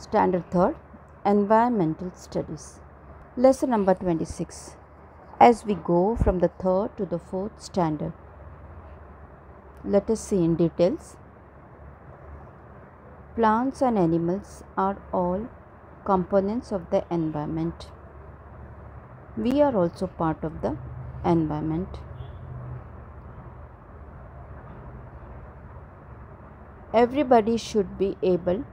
Standard 3rd, Environmental Studies. Lesson number 26. As we go from the 3rd to the 4th standard, let us see in details. Plants and animals are all components of the environment. We are also part of the environment. Everybody should be able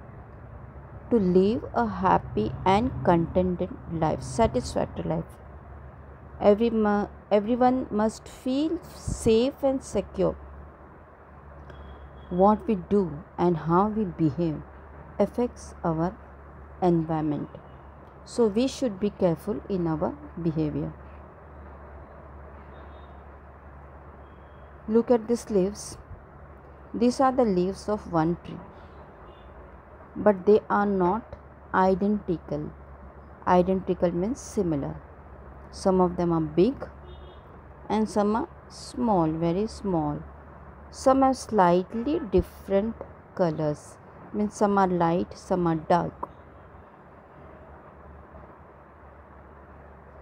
to live a happy and contented life, satisfactory life. Everyone must feel safe and secure. What we do and how we behave affects our environment. So we should be careful in our behavior. Look at these leaves. These are the leaves of one tree, but they are not identical. Identical means similar. Some of them are big and some are small, very small. Some have slightly different colors, means some are light, some are dark.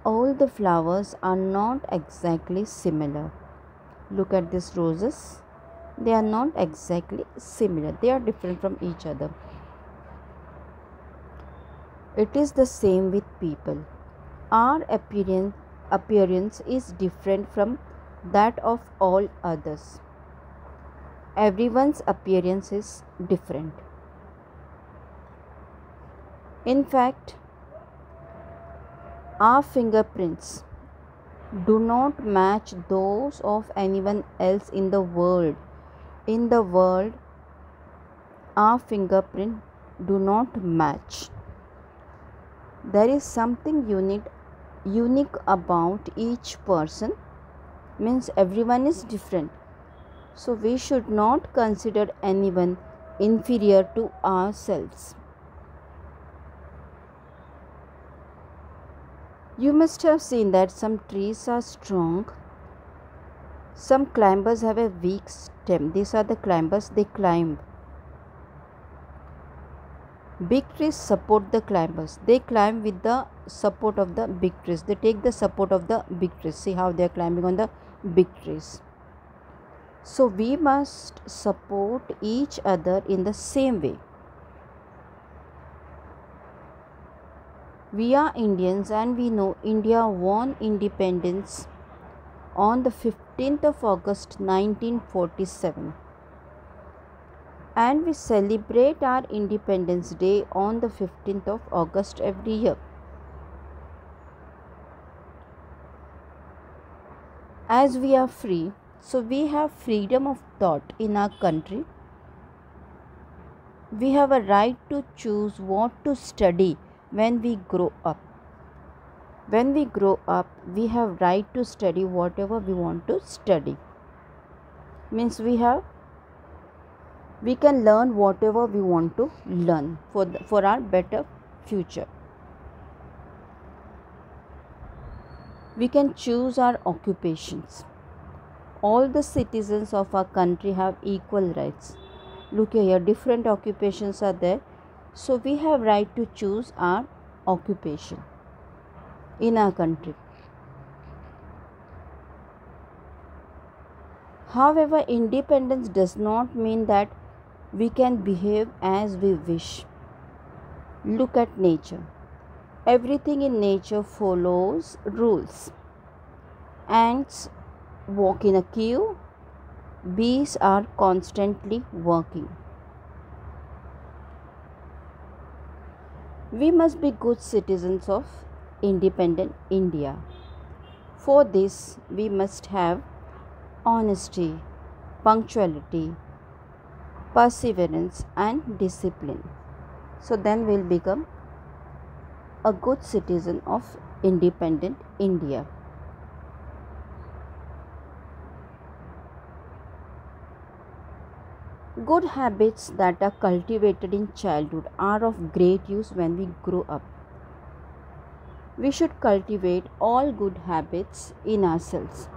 All the flowers are not exactly similar. Look at these roses. They are not exactly similar. They are different from each other. It is the same with people. Our appearance is different from that of all others. Everyone's appearance is different. In fact, our fingerprints do not match those of anyone else in the world. In the world, our fingerprint do not match. There is something unique about each person, means everyone is different. So we should not consider anyone inferior to ourselves. You must have seen that some trees are strong. Some climbers have a weak stem. These are the climbers, they climb. Big trees support the climbers. They climb with the support of the big trees. They take the support of the big trees. See how they are climbing on the big trees. So we must support each other in the same way. We are Indians and we know India won independence on the 15th of August 1947. And we celebrate our Independence Day on the 15th of August every year. As we are free, so we have freedom of thought in our country. We have a right to choose what to study when we grow up. When we grow up, we have right to study whatever we want to study. Means we can learn whatever we want to learn for our better future. We can choose our occupations. All the citizens of our country have equal rights. Look here, different occupations are there. So we have right to choose our occupation in our country. However, independence does not mean that we can behave as we wish. Look at nature. Everything in nature follows rules. Ants walk in a queue. Bees are constantly working. We must be good citizens of independent India. For this, we must have honesty, punctuality, perseverance and discipline. So then we will become a good citizen of independent India. Good habits that are cultivated in childhood are of great use when we grow up. We should cultivate all good habits in ourselves.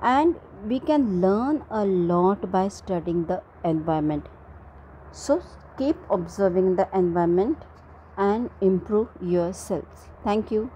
And we can learn a lot by studying the environment. So Keep observing the environment and improve yourselves. Thank you.